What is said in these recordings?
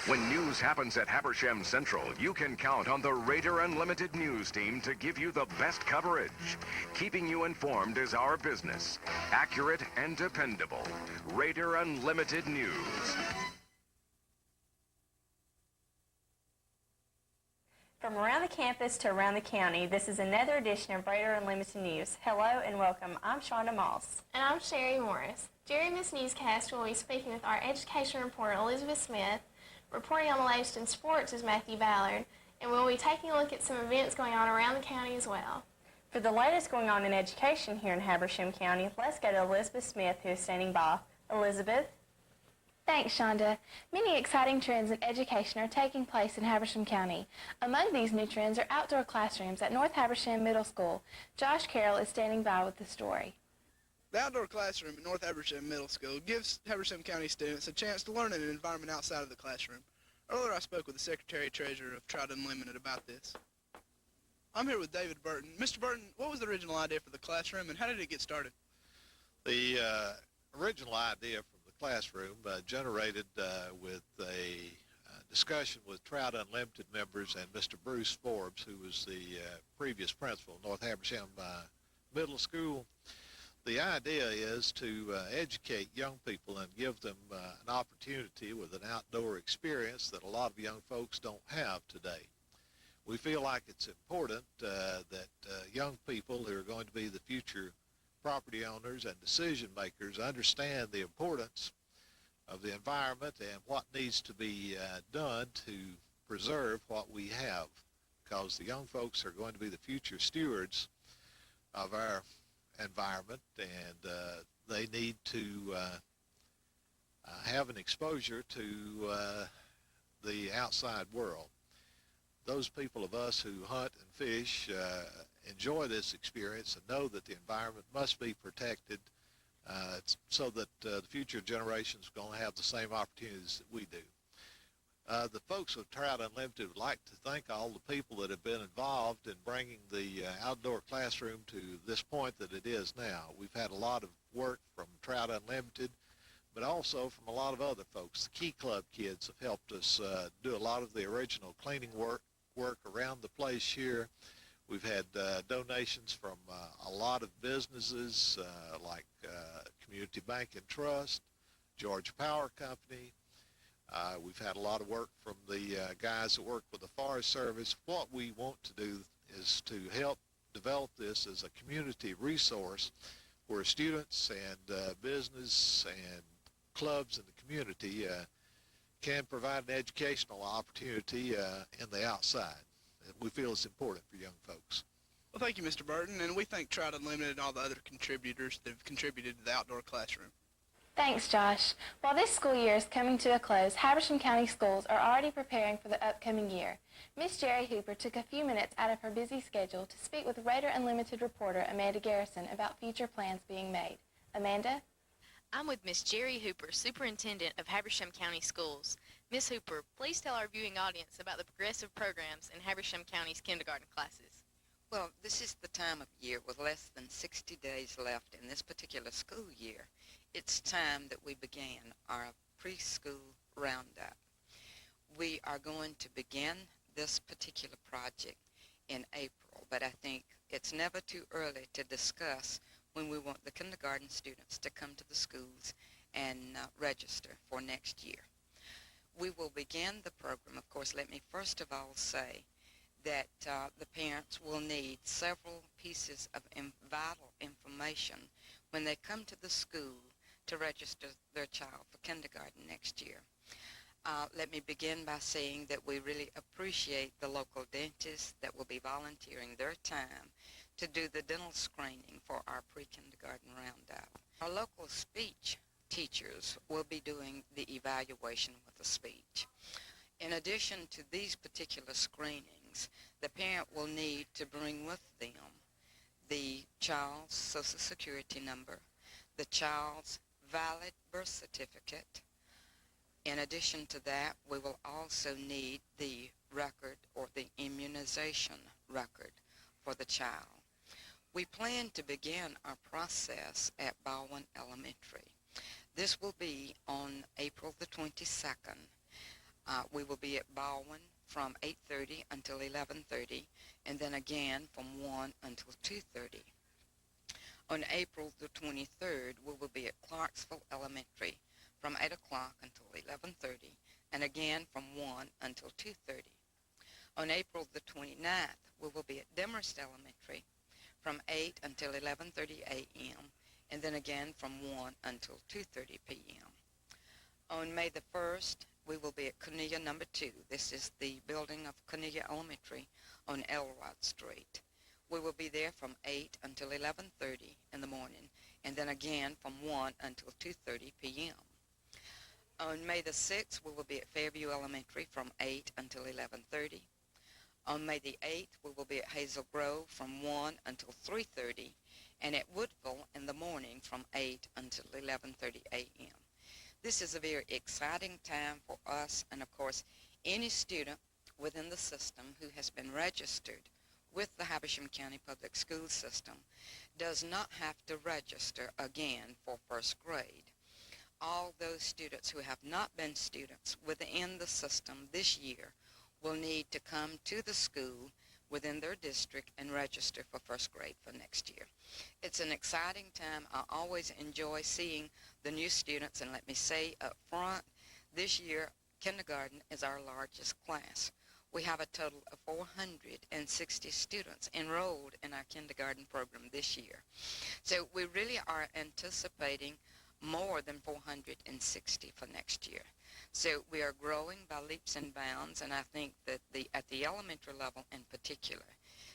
When news happens at Habersham Central, you can count on the Raider Unlimited News team to give you the best coverage. Keeping you informed is our business. Accurate and dependable. Raider Unlimited News. From around the campus to around the county, this is another edition of Raider Unlimited News. Hello and welcome. I'm Shanda Moss. And I'm Sherri Morris. During this newscast, we'll be speaking with our education reporter, Elizabeth Smith. Reporting on the latest in sports is Matthew Ballard. And we'll be taking a look at some events going on around the county as well. For the latest going on in education here in Habersham County, let's go to Elizabeth Smith, who is standing by. Elizabeth? Thanks, Shanda. Many exciting trends in education are taking place in Habersham County. Among these new trends are outdoor classrooms at North Habersham Middle School. Josh Carroll is standing by with the story. The outdoor classroom at North Habersham Middle School gives Habersham County students a chance to learn in an environment outside of the classroom. Earlier I spoke with the Secretary-Treasurer of Trout Unlimited about this. I'm here with David Burton. Mr. Burton, what was the original idea for the classroom and how did it get started? The original idea for classroom generated with a discussion with Trout Unlimited members and Mr. Bruce Forbes, who was the previous principal of North Habersham Middle School. The idea is to educate young people and give them an opportunity with an outdoor experience that a lot of young folks don't have today. We feel like it's important that young people who are going to be the future property owners and decision makers understand the importance of the environment and what needs to be done to preserve what we have, because the young folks are going to be the future stewards of our environment, and they need to have an exposure to the outside world. Those people of us who hunt and fish enjoy this experience and know that the environment must be protected so that the future generations are going to have the same opportunities that we do. The folks of Trout Unlimited would like to thank all the people that have been involved in bringing the outdoor classroom to this point that it is now. We've had a lot of work from Trout Unlimited, but also from a lot of other folks. The Key Club kids have helped us do a lot of the original cleaning work around the place here. We've had donations from a lot of businesses like Community Bank and Trust, Georgia Power Company. We've had a lot of work from the guys that work with the Forest Service. What we want to do is to help develop this as a community resource where students and business and clubs in the community can provide an educational opportunity in the outside. We feel it's important for young folks. Well, thank you, Mr. Burton, and we thank Trout Unlimited and all the other contributors that have contributed to the outdoor classroom. Thanks, Josh. While this school year is coming to a close, Habersham County schools are already preparing for the upcoming year. Miss Jerry Hooper took a few minutes out of her busy schedule to speak with Raider Unlimited reporter Amanda Garrison about future plans being made. Amanda? I'm with Miss Jerry Hooper, Superintendent of Habersham County Schools. Miss Hooper, please tell our viewing audience about the progressive programs in Habersham County's kindergarten classes. Well, this is the time of year with less than 60 days left in this particular school year. It's time that we began our preschool roundup. We are going to begin this particular project in April, but I think it's never too early to discuss when we want the kindergarten students to come to the schools and register for next year. We will begin the program. Of course, let me first of all say that the parents will need several pieces of vital information when they come to the school to register their child for kindergarten next year. Let me begin by saying that we really appreciate the local dentists that will be volunteering their time to do the dental screening for our pre-kindergarten roundup. Our local speech teachers will be doing the evaluation with the speech. In addition to these particular screenings, the parent will need to bring with them the child's Social Security number, the child's valid birth certificate. In addition to that, we will also need the record or the immunization record for the child. We plan to begin our process at Baldwin Elementary. This will be on April the 22nd. We will be at Baldwin from 8:30 until 11:30, and then again from 1 until 2:30. On April the 23rd, we will be at Clarksville Elementary from 8 o'clock until 11:30, and again from 1 until 2:30. On April the 29th, we will be at Demorest Elementary from 8 until 11:30 a.m., and then again from 1 until 2:30 p.m. On May the 1st, we will be at Cornelia number 2. This is the building of Cornelia Elementary on Elrod Street. We will be there from 8 until 11:30 in the morning, and then again from 1 until 2:30 p.m. On May the 6th, we will be at Fairview Elementary from 8 until 11:30. On May the 8th, we will be at Hazel Grove from 1 until 3:30, and at Woodville in the morning from 8 until 11:30 a.m. This is a very exciting time for us, and of course, any student within the system who has been registered with the Habersham County Public School System does not have to register again for first grade. All those students who have not been students within the system this year will need to come to the school within their district and register for first grade for next year. It's an exciting time. I always enjoy seeing the new students, and let me say up front, this year kindergarten is our largest class. We have a total of 460 students enrolled in our kindergarten program this year. So we really are anticipating more than 460 for next year. So we are growing by leaps and bounds, and I think that at the elementary level in particular.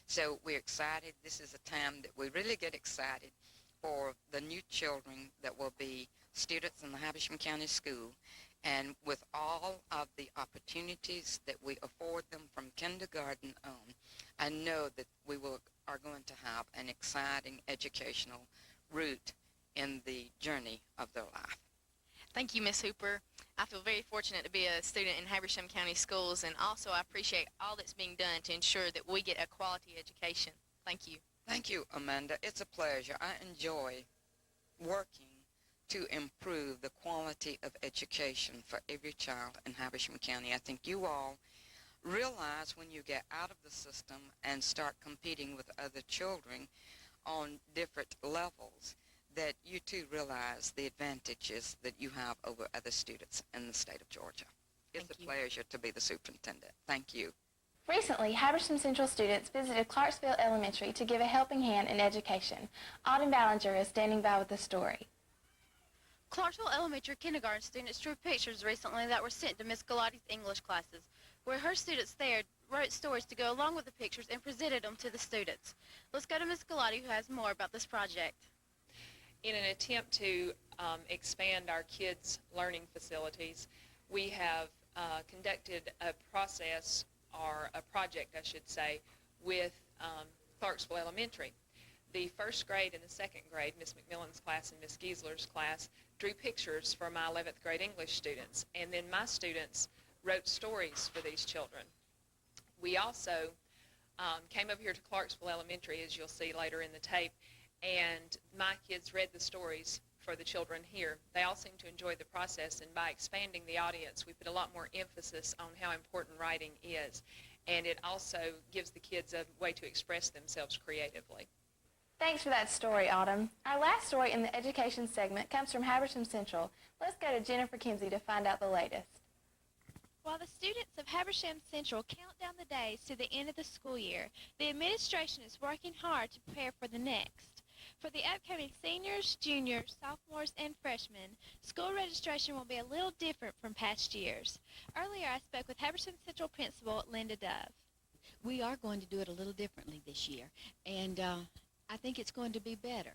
So we're excited. This is a time that we really get excited for the new children that will be students in the Habersham County School, and with all of the opportunities that we afford them from kindergarten on, I know that we are going to have an exciting educational route in the journey of their life. Thank you, Ms. Hooper. I feel very fortunate to be a student in Habersham County Schools, and also I appreciate all that's being done to ensure that we get a quality education. Thank you. Thank you, Amanda. It's a pleasure. I enjoy working to improve the quality of education for every child in Habersham County. I think you all realize when you get out of the system and start competing with other children on different levels that you too realize the advantages that you have over other students in the state of Georgia. It's a pleasure to be the superintendent. Thank you. Recently, Habersham Central students visited Clarksville Elementary to give a helping hand in education. Autumn Ballinger is standing by with the story. Clarksville Elementary kindergarten students drew pictures recently that were sent to Miss Galati's English classes, where her students there wrote stories to go along with the pictures and presented them to the students. Let's go to Miss Galati, who has more about this project. In an attempt to expand our kids' learning facilities, we have conducted a process, or a project, I should say, with Clarksville Elementary. The first grade and the second grade, Ms. McMillan's class and Ms. Giesler's class, drew pictures for my 11th grade English students, and then my students wrote stories for these children. We also came over here to Clarksville Elementary, as you'll see later in the tape, and my kids read the stories for the children here. They all seem to enjoy the process, and by expanding the audience, we put a lot more emphasis on how important writing is, and it also gives the kids a way to express themselves creatively. Thanks for that story, Autumn. Our last story in the education segment comes from Habersham Central. Let's go to Jennifer Kinsey to find out the latest. While the students of Habersham Central count down the days to the end of the school year, the administration is working hard to prepare for the next. For the upcoming seniors, juniors, sophomores, and freshmen, school registration will be a little different from past years. Earlier, I spoke with Habersham Central Principal Linda Dove. We are going to do it a little differently this year, and I think it's going to be better.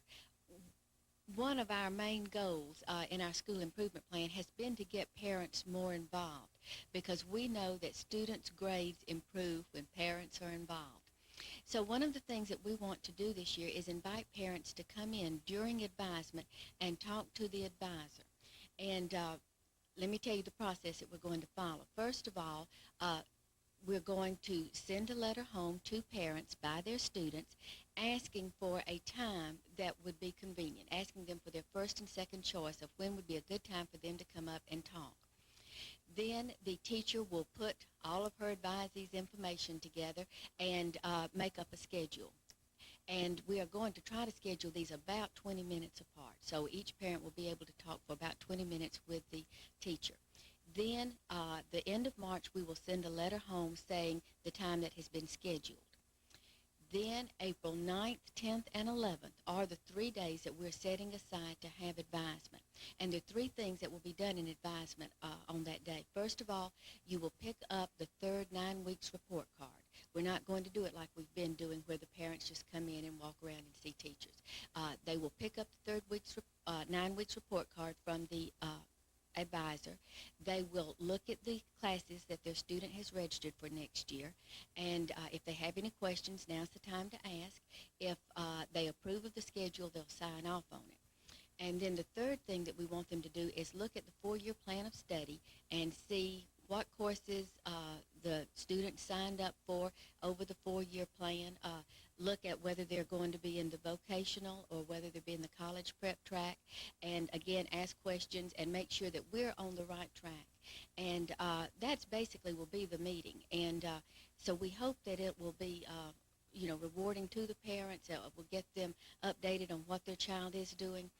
One of our main goals in our school improvement plan has been to get parents more involved, because we know that students' grades improve when parents are involved. So one of the things that we want to do this year is invite parents to come in during advisement and talk to the advisor. And let me tell you the process that we're going to follow. First of all, we're going to send a letter home to parents by their students asking for a time that would be convenient, asking them for their first and second choice of when would be a good time for them to come up and talk. Then the teacher will put all of her advisees' information together and make up a schedule. And we are going to try to schedule these about 20 minutes apart. So each parent will be able to talk for about 20 minutes with the teacher. Then, the end of March, we will send a letter home saying the time that has been scheduled. Then, April 9th, 10th, and 11th are the 3 days that we're setting aside to have advisement. And there are 3 things that will be done in advisement on that day. First of all, you will pick up the third 9 weeks report card. We're not going to do it like we've been doing where the parents just come in and walk around and see teachers. They will pick up the 9 weeks report card from the advisor. They will look at the classes that their student has registered for next year, and if they have any questions, now's the time to ask. If they approve of the schedule, they'll sign off on it. And then the third thing that we want them to do is look at the 4-year plan of study and see what courses the student signed up for over the 4-year plan. Look at whether they're going to be in the vocational or whether they'll be in the college prep track, and again ask questions and make sure that we're on the right track. And that's basically will be the meeting. And so we hope that it will be rewarding to the parents. We'll get them updated on what their child is doing.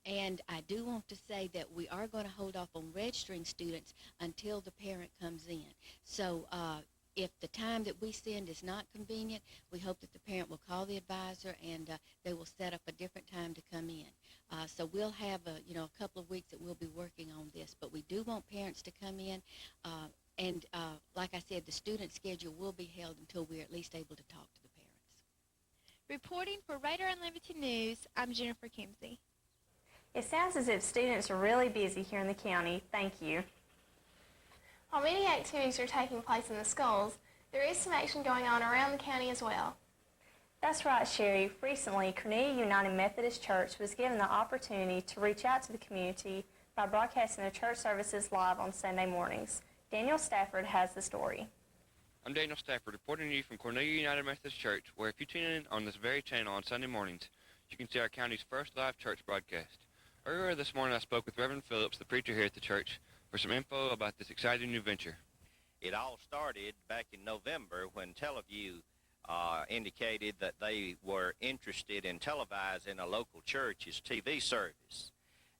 And I do want to say that we are going to hold off on registering students until the parent comes in. So if the time that we send is not convenient, we hope that the parent will call the advisor and they will set up a different time to come in. So we'll have a couple of weeks that we'll be working on this, but we do want parents to come in. And like I said, the student schedule will be held until we're at least able to talk to the parents. Reporting for Radar Unlimited News, I'm Jennifer Kimsey. It sounds as if students are really busy here in the county. Thank you. While many activities are taking place in the schools, there is some action going on around the county as well. That's right, Sherri. Recently, Cornelia United Methodist Church was given the opportunity to reach out to the community by broadcasting their church services live on Sunday mornings. Daniel Stafford has the story. I'm Daniel Stafford, reporting to you from Cornelia United Methodist Church, where if you tune in on this very channel on Sunday mornings, you can see our county's first live church broadcast. Earlier this morning, I spoke with Reverend Phillips, the preacher here at the church, for some info about this exciting new venture. It all started back in November when Teleview indicated that they were interested in televising a local church's TV service.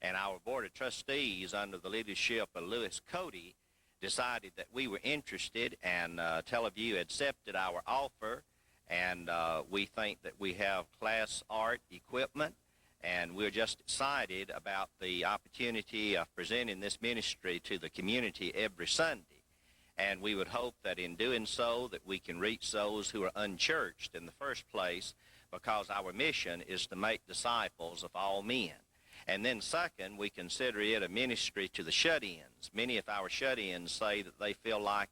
And our Board of Trustees, under the leadership of Lewis Cody, decided that we were interested, and Teleview accepted our offer, and we think that we have class art equipment. And we're just excited about the opportunity of presenting this ministry to the community every Sunday. And we would hope that in doing so that we can reach those who are unchurched in the first place, because our mission is to make disciples of all men. And then second, we consider it a ministry to the shut-ins. Many of our shut-ins say that they feel like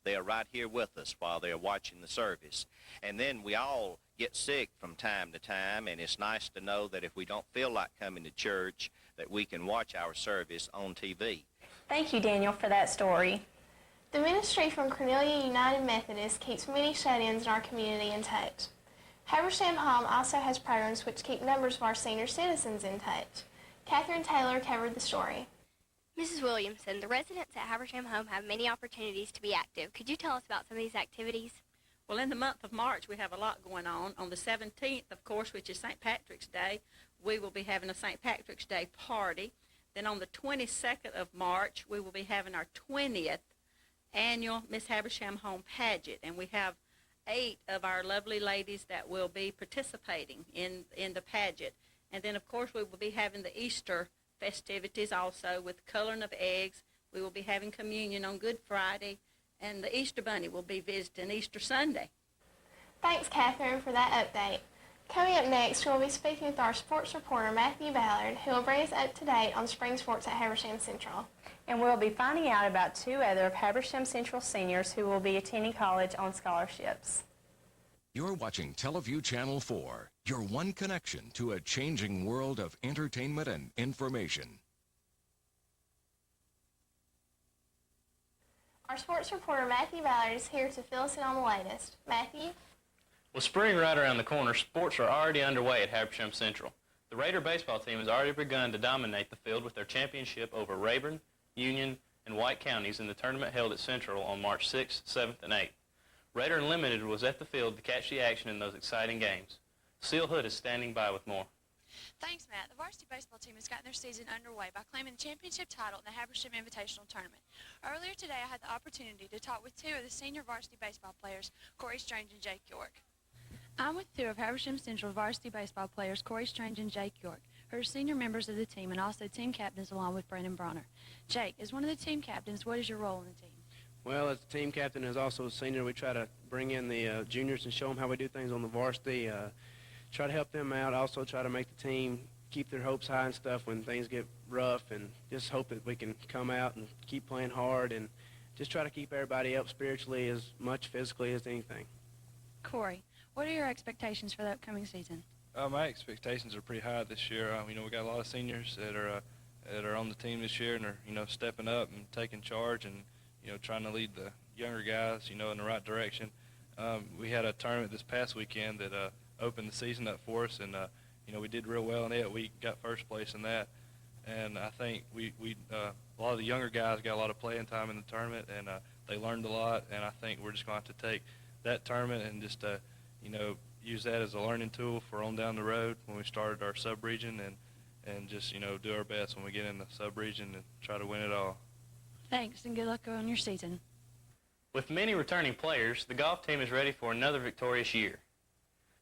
they are right here with us while they're watching the service. And then we all get sick from time to time, and it's nice to know that if we don't feel like coming to church, that we can watch our service on TV. Thank you, Daniel, for that story. The ministry from Cornelia United Methodist keeps many shut-ins in our community in touch. Habersham Home also has programs which keep numbers of our senior citizens in touch. Catherine Taylor covered the story. Mrs. Williamson, the residents at Habersham Home have many opportunities to be active. Could you tell us about some of these activities? Well, in the month of March, we have a lot going on. On the 17th, of course, which is St. Patrick's Day, we will be having a St. Patrick's Day party. Then on the 22nd of March, we will be having our 20th annual Miss Habersham Home pageant, and we have 8 of our lovely ladies that will be participating in the pageant. And then, of course, we will be having the Easter festivities also with coloring of eggs. We will be having communion on Good Friday, and the Easter Bunny will be visiting Easter Sunday. Thanks, Catherine, for that update. Coming up next, we'll be speaking with our sports reporter, Matthew Ballard, who will bring us up to date on spring sports at Habersham Central. And we'll be finding out about 2 other of Habersham Central seniors who will be attending college on scholarships. You're watching Teleview Channel 4, your one connection to a changing world of entertainment and information. Our sports reporter, Matthew Ballard, is here to fill us in on the latest. Matthew? With spring right around the corner, sports are already underway at Habersham Central. The Raider baseball team has already begun to dominate the field with their championship over Rayburn, Union, and White counties in the tournament held at Central on March 6th, 7th, and 8th. Raider Unlimited was at the field to catch the action in those exciting games. Seal Hood is standing by with more. Thanks, Matt. The varsity baseball team has gotten their season underway by claiming the championship title in the Habersham Invitational Tournament. Earlier today, I had the opportunity to talk with two of the senior varsity baseball players, Corey Strange and Jake York. I'm with two of Habersham Central varsity baseball players, Corey Strange and Jake York, who are senior members of the team and also team captains along with Brandon Bronner. Jake, as one of the team captains, what is your role in the team? Well, as a team captain and as also a senior, we try to bring in the juniors and show them how we do things on the varsity, try to help them out, also try to make the team keep their hopes high and stuff when things get rough, and just hope that we can come out and keep playing hard and just try to keep everybody up spiritually as much physically as anything. Corey, what are your expectations for the upcoming season? My expectations are pretty high this year. We got a lot of seniors that are on the team this year and are stepping up and taking charge and trying to lead the younger guys in the right direction. We had a tournament this past weekend that opened the season up for us, and we did real well in it. We got first place in that, and I think we a lot of the younger guys got a lot of playing time in the tournament, and they learned a lot. And I think we're just going to have to take that tournament and just use that as a learning tool for on down the road when we started our sub-region, and just do our best when we get in the sub-region and try to win it all. Thanks, and good luck on your season. With many returning players, the golf team is ready for another victorious year.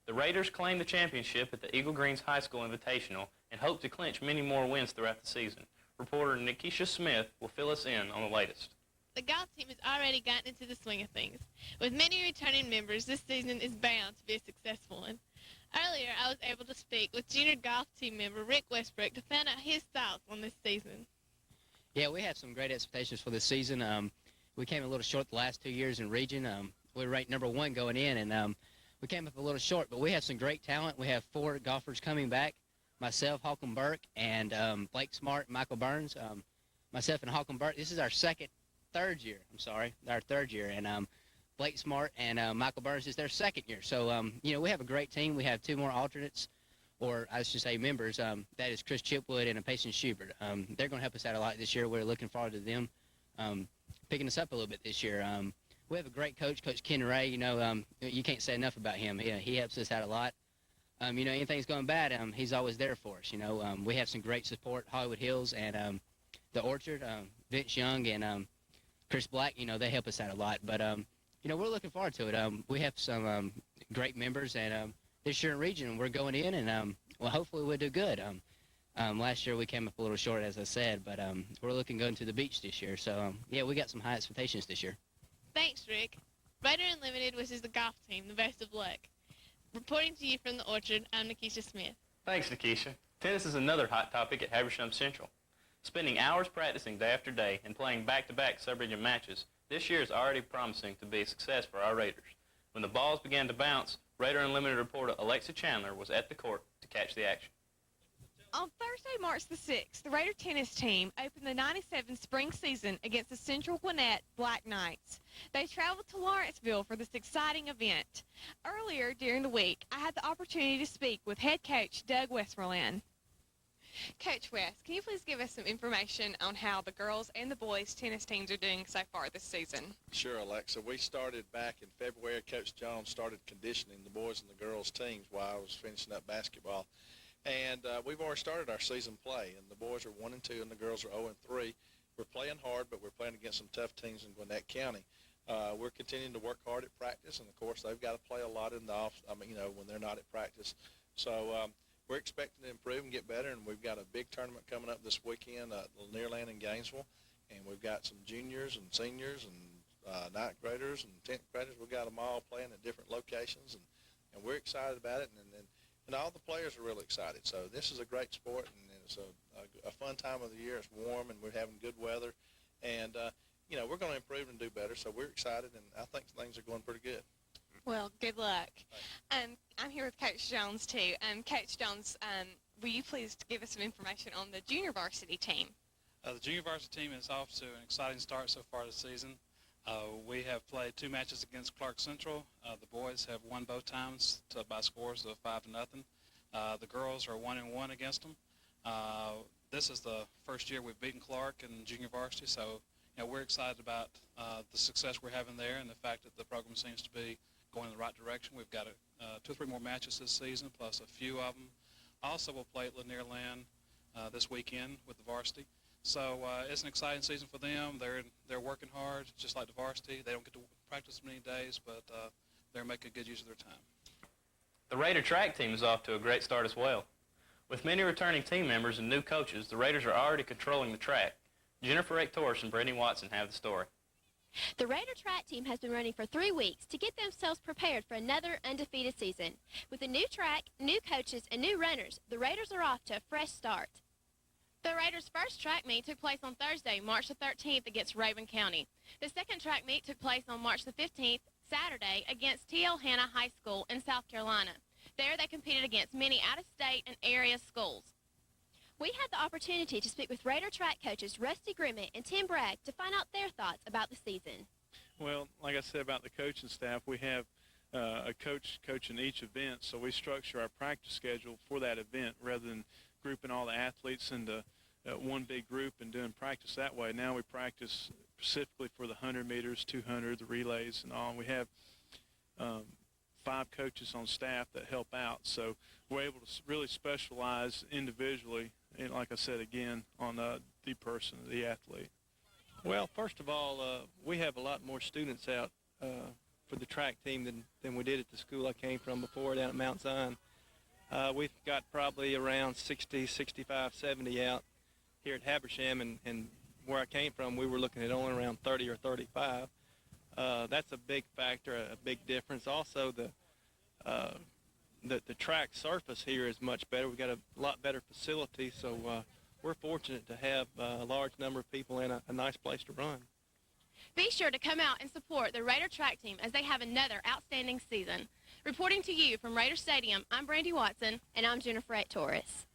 The Raiders claimed the championship at the Eagle Greens High School Invitational and hope to clinch many more wins throughout the season. Reporter Nikisha Smith will fill us in on the latest. The golf team has already gotten into the swing of things. With many returning members, this season is bound to be a successful one. Earlier, I was able to speak with junior golf team member Rick Westbrook to find out his thoughts on this season. Yeah, we have some great expectations for this season. We came a little short the last 2 years in region. We were ranked number 1 going in, and we came up a little short, but we have some great talent. We have 4 golfers coming back, myself, Holcomb Burke, and Blake Smart, and Michael Burns. Myself and Holcomb Burke, this is our third year, and Blake Smart and Michael Burns is their second year. So, we have a great team. We have 2 more alternates, or I should say members. That is Chris Chipwood and Payson Schubert. They're going to help us out a lot this year. We're looking forward to them picking us up a little bit this year. We have a great coach, Coach Ken Ray. You can't say enough about him. He helps us out a lot. Anything's going bad, he's always there for us. We have some great support, Hollywood Hills and the Orchard, Vince Young and Chris Black. They help us out a lot. But, we're looking forward to it. We have some great members, and this year in region, we're going in, and hopefully we'll do good. Last year we came up a little short, as I said, but we're looking going to the beach this year. So, we got some high expectations this year. Thanks, Rick. Raider Unlimited wishes the golf team the best of luck. Reporting to you from the Orchard, I'm Nikisha Smith. Thanks, Nikisha. Tennis is another hot topic at Habersham Central. Spending hours practicing day after day and playing back-to-back sub-region matches, this year is already promising to be a success for our Raiders. When the balls began to bounce, Raider Unlimited reporter Alexa Chandler was at the court to catch the action. On Thursday, March the 6th, the Raider tennis team opened the 97 spring season against the Central Gwinnett Black Knights. They traveled to Lawrenceville for this exciting event. Earlier during the week, I had the opportunity to speak with head coach Doug Westerland. Coach West, can you please give us some information on how the girls and the boys tennis teams are doing so far this season? Sure, Alexa. We started back in February. Coach Jones started conditioning the boys and the girls teams while I was finishing up basketball. And we've already started our season play, and the boys are 1-2 and the girls are 0-3. We're playing hard, but we're playing against some tough teams in Gwinnett County. We're continuing to work hard at practice, and of course they've got to play a lot in the when they're not at practice. So we're expecting to improve and get better, and we've got a big tournament coming up this weekend at Nearland in Gainesville, and we've got some juniors and seniors and ninth graders and 10th graders. We've got them all playing at different locations, and we're excited about it, and all the players are really excited. So this is a great sport, and it's a fun time of the year. It's warm, and we're having good weather. And, we're going to improve and do better. So we're excited, and I think things are going pretty good. Well, good luck. I'm here with Coach Jones, too. Coach Jones, will you please give us some information on the junior varsity team? The junior varsity team is off to an exciting start so far this season. We have played 2 matches against Clark Central. The boys have won both times by scores of 5-0. The girls are 1-1 against them. This is the first year we've beaten Clark in junior varsity, so we're excited about the success we're having there and the fact that the program seems to be going in the right direction. We've got 2 or 3 more matches this season, plus a few of them. Also, we'll play at Lanier Land this weekend with the varsity. So it's an exciting season for them. They're working hard, just like the varsity. They don't get to practice many days, but they're making good use of their time. The Raider track team is off to a great start as well. With many returning team members and new coaches, the Raiders are already controlling the track. Jennifer Torres and Brittany Watson have the story. The Raider track team has been running for 3 weeks to get themselves prepared for another undefeated season. With a new track, new coaches, and new runners, the Raiders are off to a fresh start. The Raiders' first track meet took place on Thursday, March the 13th against Raven County. The second track meet took place on March the 15th, Saturday, against T.L. Hanna High School in South Carolina. There they competed against many out-of-state and area schools. We had the opportunity to speak with Raider track coaches Rusty Grimmett and Tim Bragg to find out their thoughts about the season. Well, like I said about the coaching staff, we have a coach coaching each event, so we structure our practice schedule for that event rather than grouping all the athletes into one big group and doing practice that way. Now we practice specifically for the 100 meters, 200, the relays and all. And we have 5 coaches on staff that help out, so we're able to really specialize individually, and like I said again, on the person, the athlete. Well, first of all, we have a lot more students out for the track team than we did at the school I came from before down at Mount Zion. We've got probably around 60, 65, 70 out here at Habersham, and where I came from, we were looking at only around 30 or 35. That's a big factor, a big difference. Also, the track surface here is much better. We've got a lot better facility, so we're fortunate to have a large number of people in a nice place to run. Be sure to come out and support the Raider track team as they have another outstanding season. Reporting to you from Raider Stadium, I'm Brandy Watson. And I'm Jennifer Torres.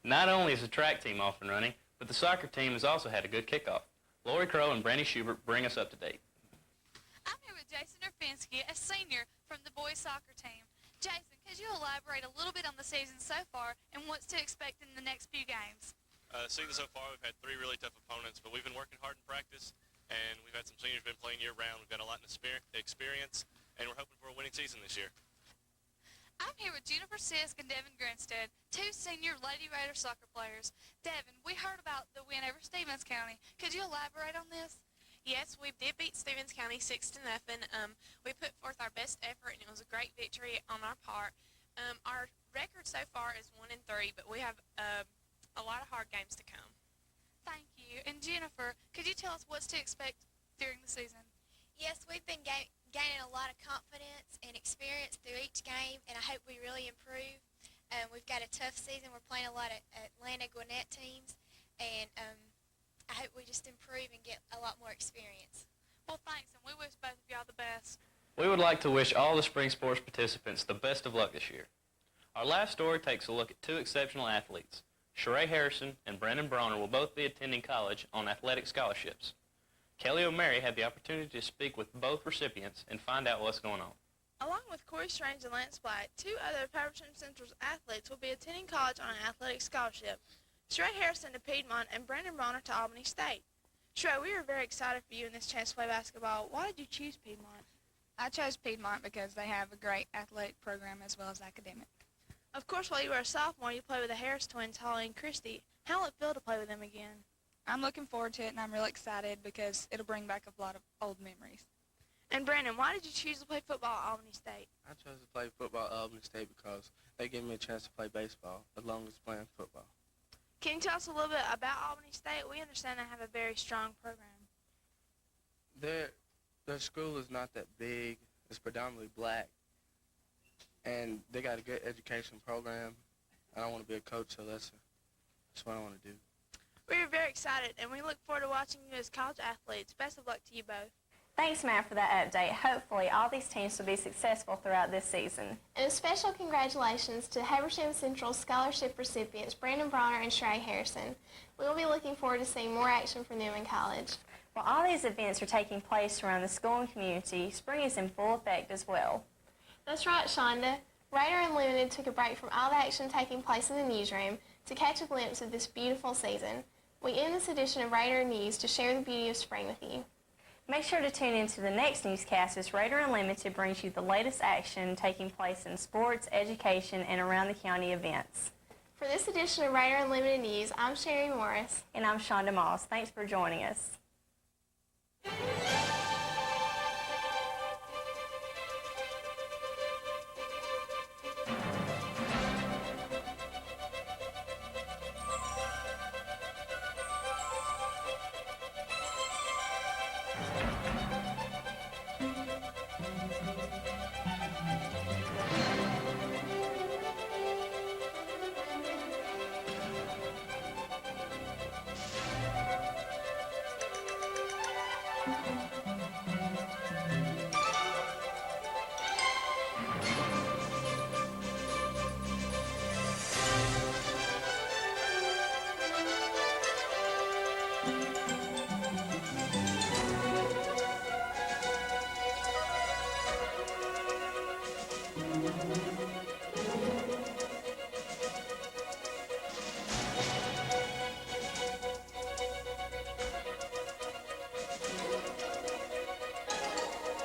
Not only is the track team off and running, but the soccer team has also had a good kickoff. Lori Crow and Brandy Schubert bring us up to date. I'm here with Jason Urfinski, a senior from the boys soccer team. Jason, could you elaborate a little bit on the season so far and what's to expect in the next few games? The season so far, we've had 3 really tough opponents, but we've been working hard in practice, and we've had some seniors been playing year-round. We've got a lot of experience, and we're hoping for a winning season this year. I'm here with Jennifer Sisk and Devin Grinstead, 2 senior Lady Raider soccer players. Devin, we heard about the win over Stevens County. Could you elaborate on this? Yes, we did beat Stevens County 6-0. We put forth our best effort, and it was a great victory on our part. Our record so far is 1-3, but we have a lot of hard games to come. Thank you. And Jennifer, could you tell us what's to expect during the season? Yes, we've been gaining a lot of confidence and experience through each game, and I hope we really improve. We've got a tough season. We're playing a lot of Atlanta Gwinnett teams, and I hope we just improve and get a lot more experience. Well, thanks, and we wish both of y'all the best. We would like to wish all the spring sports participants the best of luck this year. Our last story takes a look at 2 exceptional athletes. Sherri Harrison and Brandon Bronner will both be attending college on athletic scholarships. Kelly O'Mary had the opportunity to speak with both recipients and find out what's going on. Along with Corey Strange and Lance Black, 2 other Habersham Central's athletes will be attending college on an athletic scholarship. Sherri Harrison to Piedmont and Brandon Bronner to Albany State. Sherri, we are very excited for you in this chance to play basketball. Why did you choose Piedmont? I chose Piedmont because they have a great athletic program as well as academic. Of course, while you were a sophomore, you played with the Harris twins, Holly and Christy. How will it feel to play with them again? I'm looking forward to it, and I'm really excited because it'll bring back a lot of old memories. And Brandon, why did you choose to play football at Albany State? I chose to play football at Albany State because they gave me a chance to play baseball as long as playing football. Can you tell us a little bit about Albany State? We understand they have a very strong program. Their school is not that big. It's predominantly black. And they got a good education program. I want to be a coach, so that's what I want to do. We are very excited, and we look forward to watching you as college athletes. Best of luck to you both. Thanks, Matt, for that update. Hopefully, all these teams will be successful throughout this season. And a special congratulations to Habersham Central scholarship recipients Brandon Bronner and Sherri Harrison. We will be looking forward to seeing more action from them in college. While all these events are taking place around the school and community, spring is in full effect as well. That's right, Shanda. Raider Unlimited took a break from all the action taking place in the newsroom to catch a glimpse of this beautiful season. We end this edition of Raider News to share the beauty of spring with you. Make sure to tune in to the next newscast as Raider Unlimited brings you the latest action taking place in sports, education, and around the county events. For this edition of Raider Unlimited News, I'm Sherri Morris. And I'm Shanda Moss. Thanks for joining us.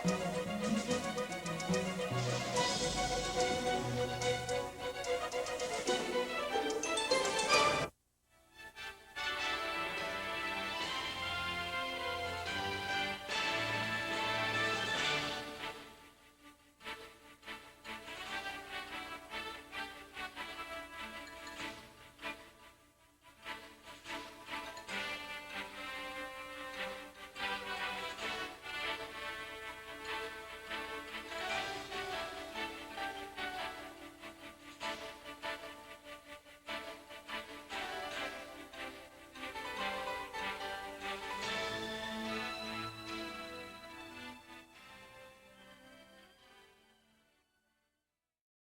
Thank you.